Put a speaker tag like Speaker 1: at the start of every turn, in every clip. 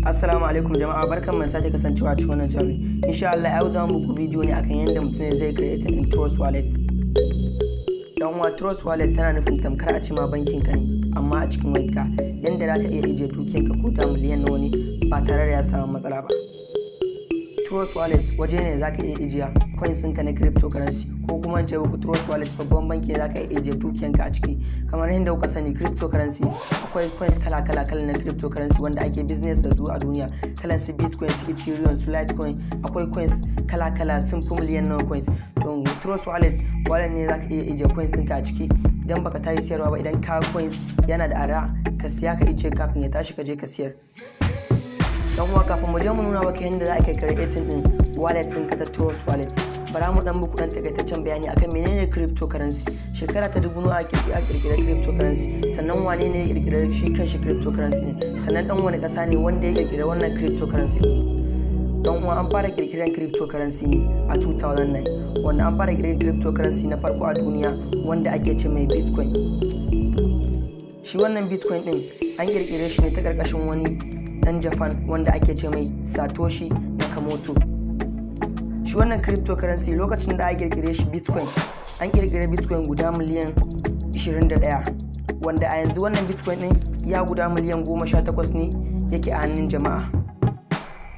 Speaker 1: Assalamu alaikum jama'a, barkan mu sake kasancewa a cikin wannan channel. Insha Allah yau zan muku bidiyo ne akan yadda mutum zai create in Trust Wallet. Dan uwa Trust Wallet tana nufin tamkar a ce ma bankin ka ne amma a cikin wayarka, yanda zaka iya ajiye dukiyarka ko da miliyan nawa ne ba tare da ya samu matsala ba. Trust Wallet waje ne zaka iya ajiya coins ɗinka na cryptocurrency ko kuma in ce muku Trust Wallet babban banki ne zaka iya ajiye dukiyarka a ciki. Kamar yadda kuka sani cryptocurrency akwai coins kala na cryptocurrency wanda ake business da su a duniya, kalan su Bitcoin, su Ethereum, su Litecoin. Akwai coins kala sun fi miliyan nawa coins. To Trust Wallet ne zaka iya ajiye coins ɗinka a ciki. Idan baka tayi siyarwa ba, idan ka coins yana da ara ka siya ka ajiye kafin ya tashi ka je ka siyar. Dan uwa kafin mu je mu nuna maka yadda za ka create din wallet ɗinka ta Trust Wallet, bara mu dan muku dan takaitaccen bayani akan menene cryptocurrency. Shekara ta 2000 aka kirkira cryptocurrency, sannan wane ne ya kirkira shi kanshi cryptocurrency ne, sannan dan wani kasa ne wanda ya kirkira wannan cryptocurrency. Dan uwa an fara kirkiran cryptocurrency ne a 2009, wanda an fara kirkiran cryptocurrency na farko a duniya wanda ake ce mai Bitcoin. Shi wannan Bitcoin din an kirkire shi ne ta karkashin wani dan Japan wanda ake ce mai Satoshi Nakamoto. Shi wannan cryptocurrency lokacin da aka kirkire shi Bitcoin, an kirkire Bitcoin guda miliyan 21, wanda a yanzu wannan Bitcoin din ya guda miliyan 18 ne yake a hannun jama'a.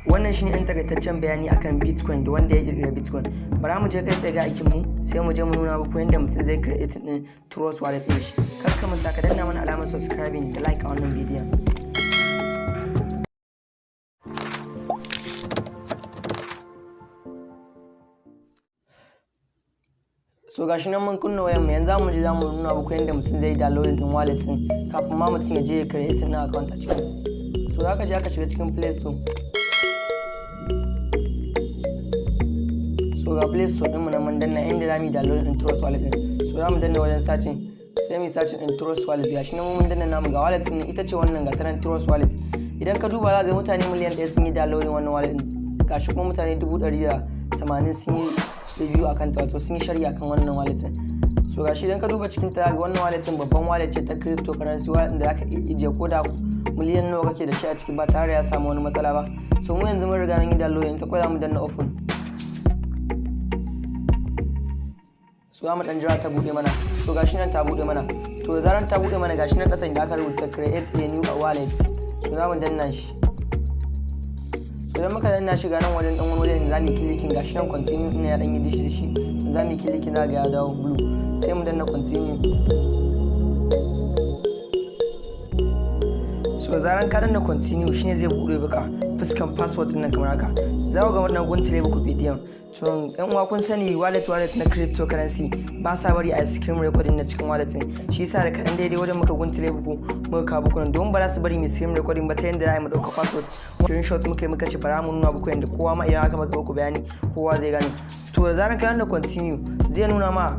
Speaker 1: Wannan shine ɗan takaitaccen bayani akan Bitcoin da wanda ya kirkira Bitcoin. Bara mu je kai tsaye ga aikin mu, sai mu je mu nuna muku yadda mutum zai create din Trust Wallet din shi. Kar ka manta ka danna mana alamar subscribing da like a wannan bidiyon. So gashi nan mun kunna wayan mu, yanzu zamu nuna muku yadda mutum zai download din wallet din kafin ma mutum ya je ya create din account a cikin. So zaka je ka shiga cikin Play Store. So ga Play Store din mu nan mun danna inda zamu download din Trust Wallet din. So zamu danna wajen searching, sai mu searching din Trust Wallet. Gashi nan mun danna namu ga wallet din, ita ce wannan ga tanan Trust Wallet. Idan ka duba za ga mutane miliyan 1 sun yi downloading wannan wallet din. Gashi kuma mutane 180 sun yi review akan ta, wato sun yi shari'a kan wannan wallet din. So gashi idan ka duba cikin ta ga wannan wallet din babban wallet ce ta cryptocurrency, wallet da zaka iya ko da miliyan nawa kake da shi a ciki ba tare da ya samu wani matsala ba. So mu yanzu mun riga mun yi download ta, ko za mu danna open. So za mu dan jira ta bude mana. So gashi nan ta bude mana. To da zaran ta bude mana gashi nan kasan da aka rubuta create a new wallet. So za mu danna shi. Idan muka danna shiga nan wajen dan wani wajen za mu clicking, gashi nan continue ne ya dan yi dishi to za mu clicking za ga ya dawo blue, sai mu danna continue. So zaran ka danna continue shine zai bude baka fuskan password din nan kamar haka. Za ku ga wannan guntule muku bidiyon. To yan uwa kun sani wallet na cryptocurrency ba sa bari a screen recording na cikin wallet din. Shi yasa da kadan daidai wajen muka guntule muka ka buku nan don ba za su bari mu screen recording ba, ta yanda za mu dauka password. Screenshot muka ce fara mu nuna muku yanda kowa ma idan aka maka bayani kowa zai gane. To da zaran ka danna continue zai nuna ma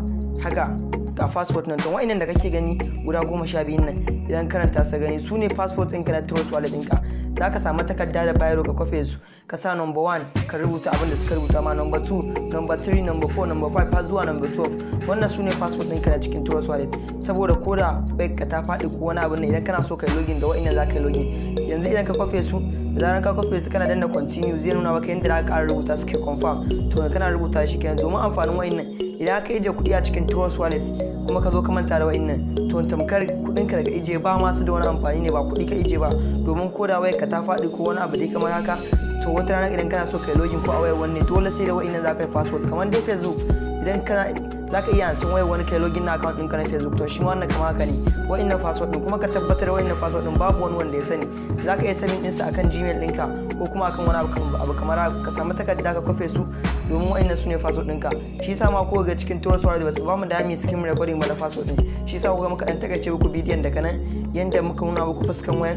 Speaker 1: haka ga password nan. To wa'annan da kake gani guda 12 nan idan karanta sa gani su ne password ɗinka na Trust Wallet ɗinka. Za ka samu takarda da biro ka kofe su, ka sa number 1 ka rubuta abin da suka rubuta ma, number 2, number 3, number 4, number 5 har zuwa number 12. Wannan su ne password ɗinka na cikin Trust Wallet, saboda ko da ka ta faɗi ko wani abin nan idan kana so ka yi login da wa'annan za ka yi login. Yanzu idan ka kofe su, da zaran ka kofe su kana danna continue zai nuna maka yadda za ka ƙara rubuta su ke confirm. To kana rubuta shi kenan domin amfanin wa'annan. Idan ka ije kuɗi a cikin Trust Wallet kuma ka zo ka manta da wa'annan, to tamkar kuɗinka da ka ije ba masu da wani amfani ne, ba kuɗi ka ije ba, domin ko da wayar ka ta faɗi ko wani abu dai kamar haka, to wata rana idan kana so ka yi login ko a wayar wani dole sai da wa'annan za ka yi password. Kamar dai Facebook, idan kana za ka iya ansan wayar wani kai login na account ɗinka na Facebook, to shi ma wannan kamar haka ne wa'annan password ɗin, kuma ka tabbatar wa'annan password ɗin babu wani wanda ya sani. Za ka iya saving ɗinsa akan Gmail ɗinka ko kuma akan wani abu kamar ka samu takarda ka kofe su, domin wa'annan su ne password ɗinka. Shi yasa ma ko ga cikin Trust Wallet ba su ba mu dami screen recording ba na password ɗin. Shi yasa ku ga muka dan takaice muku bidiyon daga nan yanda muka nuna muku fuskan wayan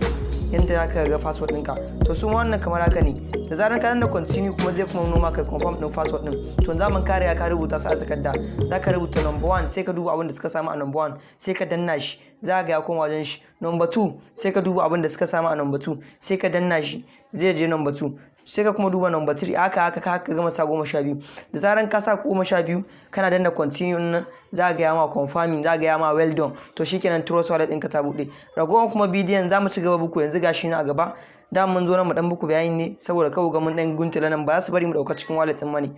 Speaker 1: yanda za ka ga password ɗinka. To su ma wannan kamar haka ne, da zarar ka danna continue kuma zai kuma nuna maka confirm ɗin password ɗin. To za mu kare ka rubuta su a takarda, za ka rubuta number 1 sai ka duba abin da suka samu a number 1 sai ka danna shi, za ga ya koma wajen shi. Number 2 sai ka duba abin da suka samu a number 2 sai ka danna shi, zai je number 2. sai ka kuma duba number 3 haka ka gama sa 12. da zaran ka sa 12 kana danna continue nan za ga ya ma confirming, za ga ya ma well done. To shikenan Trust Wallet ɗinka ta buɗe. Ragowar kuma bidiyon za mu ci gaba buku yanzu gashi na a gaba. Da mun zo nan mu dan buku bayani ne saboda kawai ga mun dan guntula nan ba za su bari mu dauka cikin wallet din bane.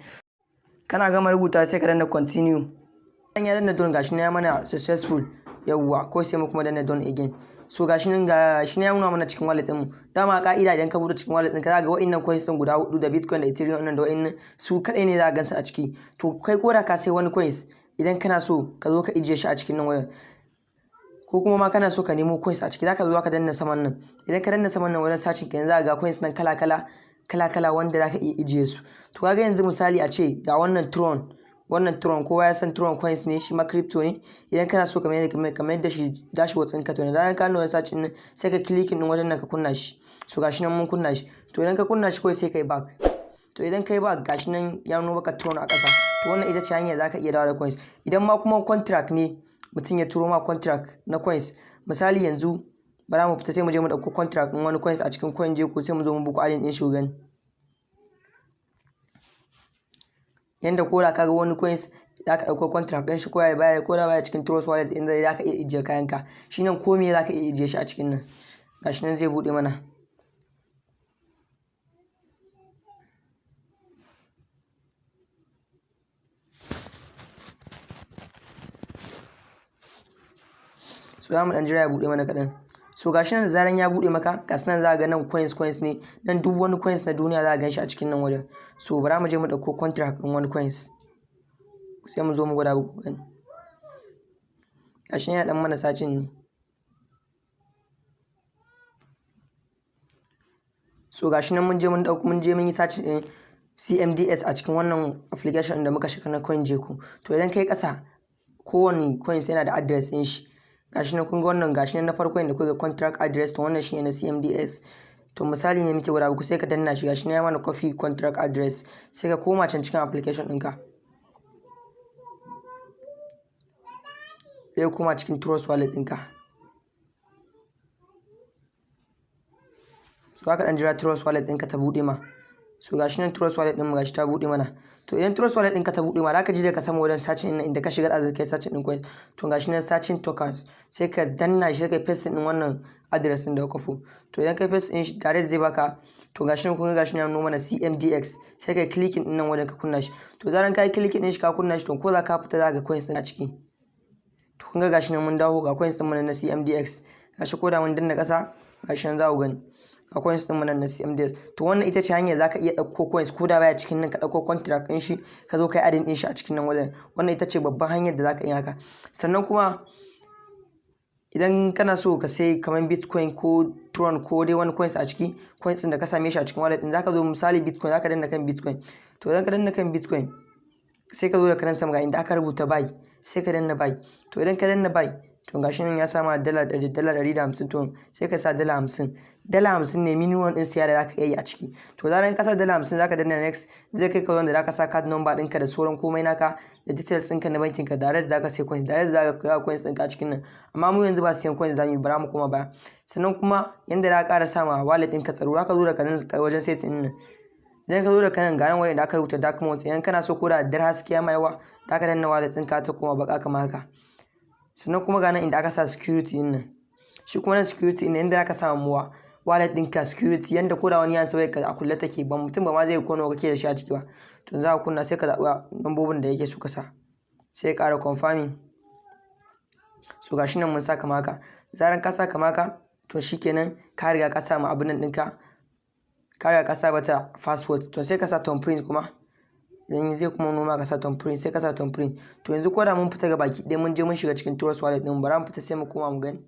Speaker 1: Kana gama rubuta sai ka danna continue. Dan ya danna don gashi na ya mana successful. Yawwa ko sai mu kuma danna don again. So gashi nan ya nuna mana cikin wallet din mu. Dama ka'ida idan ka buɗe cikin wallet din ka ga wa'annan coins din guda 4 da Bitcoin da Ethereum nan da wa'annan su kadai ne za ka gansu a ciki. To kai ko da ka sai wani coins idan kana so ka zo ka ijiye shi a cikin nan wajen, ko kuma ma kana so ka nemo coins a ciki zaka zo ka danna saman nan. Idan ka danna saman nan wajen searching kenan za ka ga coins nan kala wanda zaka iya ijiye su. To kaga yanzu misali a ce ga wannan Tron kowa ya san Tron coins ne, shi ma crypto ne. Idan kana so kamar yadda shi dashboard ɗinka to da ka nuna searching nan sai ka clicking din wajen nan ka kunna shi. So gashi nan mun kunna shi. To idan ka kunna shi kawai sai kai back. To idan kai back gashi nan ya nuna maka Tron a ƙasa. To wannan ita ce hanyar zaka iya dawo da coins. Idan ma kuma contract ne mutum ya turo ma contract na coins, misali yanzu bara mu fita sai mu je mu dauko contract din wani coins a cikin CoinGecko sai mu zo mu buku adin din shi gani. Yanda ko da ka ga wani coins za ka ɗauko contract ɗin shi ko da baya cikin Trust Wallet ɗin za ka iya ijiye kayanka. Shi nan ko me za ka iya ijiye shi a cikin nan. Gashi nan zai buɗe mana. So za mu ɗan jira ya buɗe mana kaɗan. So gashi nan zaran ya buɗe maka gasu nan za ga nan coins ne. Nan duk wani coins na duniya za ka gan shi a cikin nan wajen. So bara mu je mu ɗauko contract ɗin wani coins. Sai mu zo mu gwada muku gani. Gashi nan ya ɗan mana sacin ne. So gashi nan mun je mun yi sacin ɗin CMDS a cikin wannan application da muka shiga na CoinGecko. To idan kai ƙasa kowane coins yana da address ɗin shi. Gashi nan kun ga wannan gashi nan na farko inda kuka ga contract address to wannan shine na CMDS. To misali ne muke gwada muku sai ka danna shi gashi nan ya mana copy contract address sai ka koma can cikin application ɗinka. Sai koma cikin Trust Wallet ɗinka. So haka dan jira Trust Wallet ɗinka ta buɗe ma. So gashi nan Trust Wallet ɗin mu gashi ta buɗe mana. To idan Trust Wallet ɗinka ta buɗe ma zaka je ka sama wajen searching inda ka shiga da kai searching ɗin coins. To gashi nan searching tokens sai ka danna shi sai ka paste ɗin wannan address ɗin da ka kafo. To idan ka paste ɗin shi direct zai baka. To gashi nan kun ga gashi nan ya nuna mana CMDX sai ka clicking ɗin nan wajen ka kunna shi. To zaran ka yi clicking ɗin shi ka kunna shi to ko za ka fita za ka ga coins ɗin a ciki. To kun ga gashi nan mun dawo ga coins ɗin mu na CMDX. Gashi ko da mun danna ƙasa gashi nan za ku gani. A coins din mu nan na CMDS. To wannan ita ce hanyar zaka iya dauko coins ko da baya cikin nan ka dauko contract din shi ka zo kai adin din shi a cikin nan wajen. Wannan ita ce babban hanyar da zaka iya haka. Sannan kuma idan kana so ka sai kamar Bitcoin ko Tron ko dai wani coins a ciki, coins din da ka same shi a cikin wallet din zaka zo misali Bitcoin zaka danna kan Bitcoin. To idan ka danna kan Bitcoin sai ka zo da kanan sama ga inda aka rubuta buy sai ka danna buy. To idan ka danna buy to gashi nan ya sama dala 150 to sai ka sa dala 50. Dala 50 ne minimum din siya da zaka iya yi a ciki. To zaran ka sa dala 50 zaka danna next zai kai ka wanda zaka sa card number ɗinka da sauran komai naka da details ɗinka na bankin ka direct zaka sai coins direct zaka kai coins ɗinka a cikin nan. Amma mu yanzu ba siyan coins zamu yi bara mu koma baya. Sannan kuma yanda za ka ƙara sama wallet ɗinka tsaro zaka zo da kanan wajen setting ɗin nan. Idan ka zo da kanan ganan wajen da aka rubuta dark mode idan kana so ko da dar haske ya mai yawa zaka danna wallet ɗinka ta koma baka kamar haka. Sannan kuma ga nan inda aka sa security din nan shi kuma nan security ne inda aka samu muwa wallet ɗinka security yanda ko da wani yansa wai ka a kulle take ba mutum ba ma zai kono kake da shi a ciki ba. To za ka kunna sai ka zaɓa lambobin da yake so ka sa sai ka ƙara confirming. So gashi nan mun sa kama haka. Zaran ka sa kama haka to shikenan ka riga ka sa ma abin nan ɗinka ka riga ka sa bata password to sai ka sa thumbprint kuma. Idan zai kuma noma ka sa thumbprint sai ka sa thumbprint. To yanzu ko da mun fita ga baki ɗaya mun je mun shiga cikin Trust Wallet ɗin bara mu fita sai mu koma mu gani.